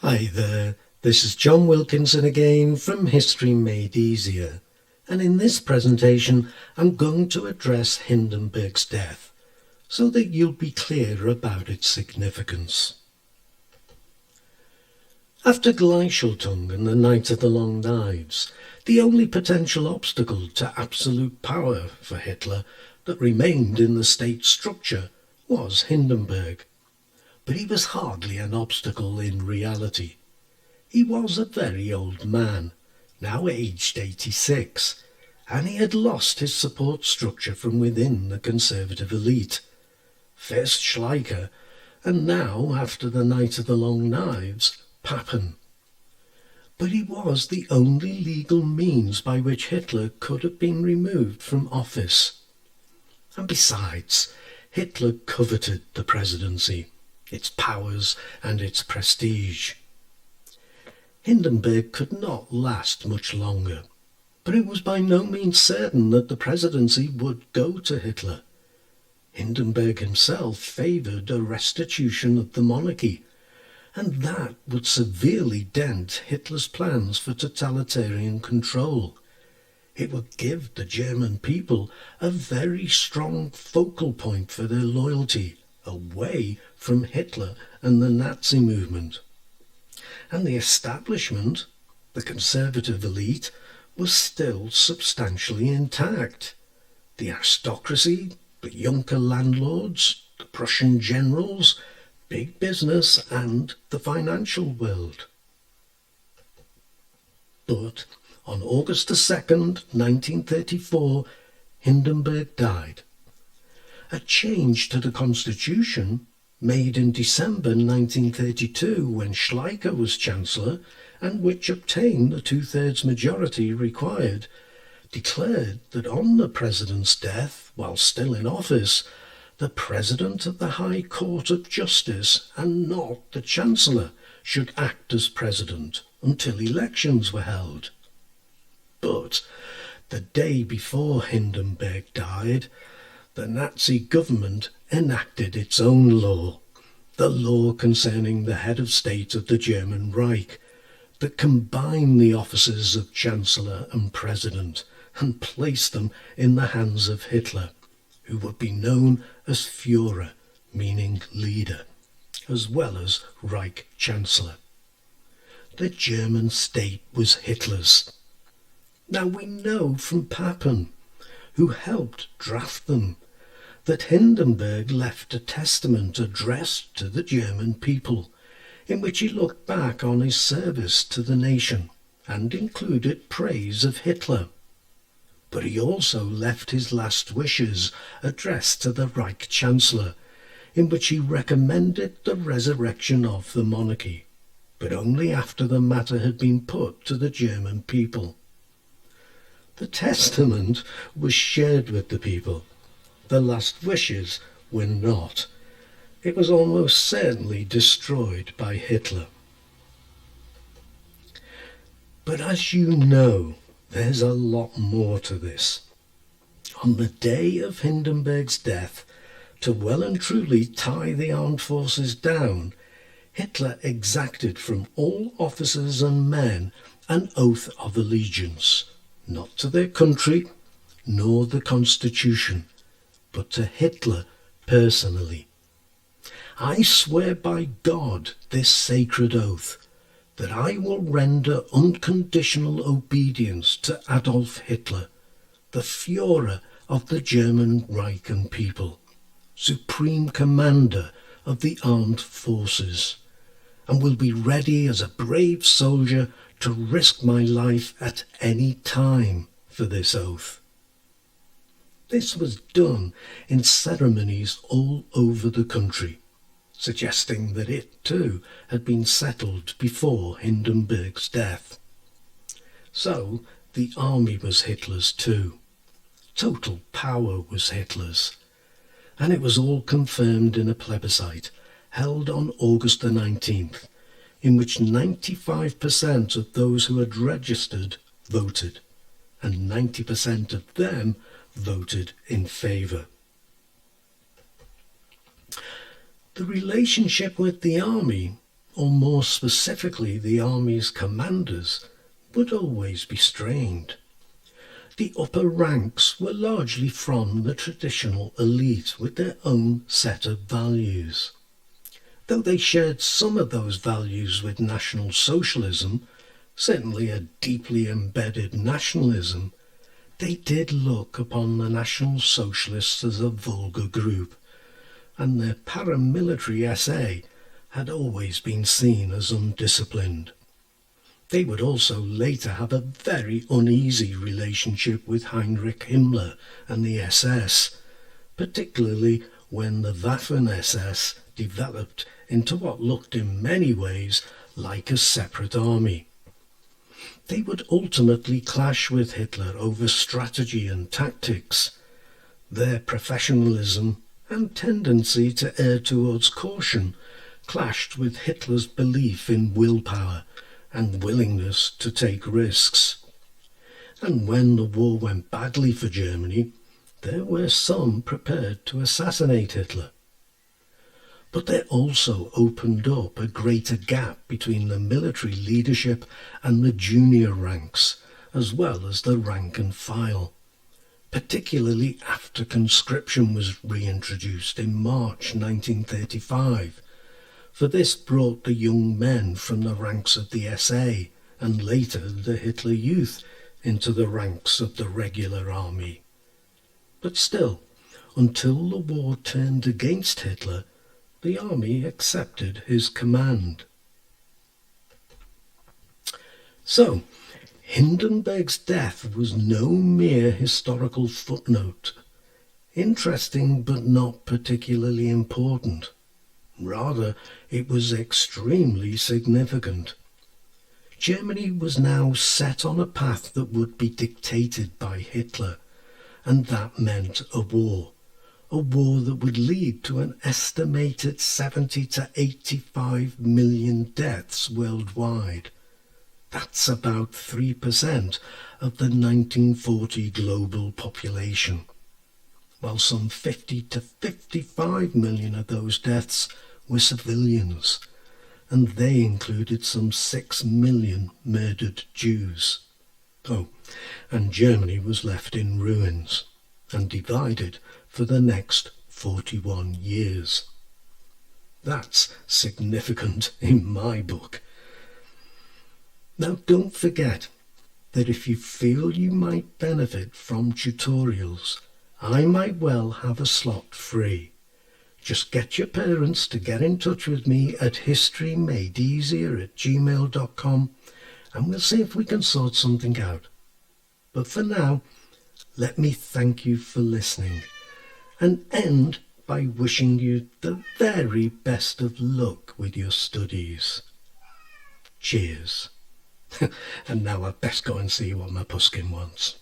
Hi there, this is John Wilkinson again from History Made Easier, and in this presentation I'm going to address Hindenburg's death so that you'll be clear about its significance. After Gleicheltung and the Night of the Long Knives, the only potential obstacle to absolute power for Hitler that remained in the state structure was Hindenburg. But he was hardly an obstacle in reality. He was a very old man, now aged 86, and he had lost his support structure from within the conservative elite. First Schleicher, and now, after the Night of the Long Knives, Papen. But he was the only legal means by which Hitler could have been removed from office. And besides, Hitler coveted the presidency, its powers and its prestige. Hindenburg could not last much longer, but it was by no means certain that the presidency would go to Hitler. Hindenburg himself favoured a restitution of the monarchy, and that would severely dent Hitler's plans for totalitarian control. It would give the German people a very strong focal point for their loyalty, away from Hitler and the Nazi movement. And the establishment, the conservative elite, was still substantially intact. The aristocracy, the Junker landlords, the Prussian generals, big business and the financial world. But on August 2nd, 1934, Hindenburg died. A change to the constitution, made in December 1932 when Schleicher was Chancellor, and which obtained the two-thirds majority required, declared that on the President's death, while still in office, the President of the High Court of Justice, and not the Chancellor, should act as President until elections were held. But the day before Hindenburg died, the Nazi government enacted its own law, the law concerning the head of state of the German Reich, that combined the offices of Chancellor and President and placed them in the hands of Hitler, who would be known as Führer, meaning leader, as well as Reich Chancellor. The German state was Hitler's. Now we know from Papen, who helped draft them, that Hindenburg left a testament addressed to the German people, in which he looked back on his service to the nation and included praise of Hitler. But he also left his last wishes addressed to the Reich Chancellor, in which he recommended the resurrection of the monarchy, but only after the matter had been put to the German people. The testament was shared with the people. The last wishes were not. It was almost certainly destroyed by Hitler. But as you know, there's a lot more to this. On the day of Hindenburg's death, to well and truly tie the armed forces down, Hitler exacted from all officers and men an oath of allegiance, not to their country, nor the constitution, but to Hitler personally. I swear by God this sacred oath, that I will render unconditional obedience to Adolf Hitler, the Führer of the German Reich and people, supreme commander of the armed forces, and will be ready as a brave soldier to risk my life at any time for this oath. This was done in ceremonies all over the country, suggesting that it too had been settled before Hindenburg's death. So the army was Hitler's too. Total power was Hitler's. And it was all confirmed in a plebiscite held on August the 19th, in which 95% of those who had registered voted, and 90% of them voted in favour. The relationship with the army or more specifically the army's commanders, would always be strained. The upper ranks were largely from the traditional elite with their own set of values. Though they shared some of those values with National Socialism, certainly a deeply embedded nationalism, they did look upon the National Socialists as a vulgar group, and their paramilitary SA had always been seen as undisciplined. They would also later have a very uneasy relationship with Heinrich Himmler and the SS, particularly when the Waffen-SS developed into what looked in many ways like a separate army. They would ultimately clash with Hitler over strategy and tactics. Their professionalism and tendency to err towards caution clashed with Hitler's belief in willpower and willingness to take risks. And when the war went badly for Germany, there were some prepared to assassinate Hitler. But there also opened up a greater gap between the military leadership and the junior ranks, as well as the rank and file, particularly after conscription was reintroduced in March 1935. For this brought the young men from the ranks of the SA and later the Hitler Youth into the ranks of the regular army. But still, until the war turned against Hitler, the army accepted his command. So, Hindenburg's death was no mere historical footnote. Interesting but not particularly important. Rather, it was extremely significant. Germany was now set on a path that would be dictated by Hitler, and that meant a war that would lead to an estimated 70 to 85 million deaths worldwide. That's about 3% of the 1940 global population, while some 50 to 55 million of those deaths were civilians, and they included some 6 million murdered Jews. Oh, and Germany was left in ruins and divided for the next 41 years. That's significant in my book. Now, don't forget that if you feel you might benefit from tutorials, I might well have a slot free. Just get your parents to get in touch with me at historymadeeasier@gmail.com and we'll see if we can sort something out. But for now, let me thank you for listening and end by wishing you the very best of luck with your studies. Cheers. And now I'd best go and see what my Puskin wants.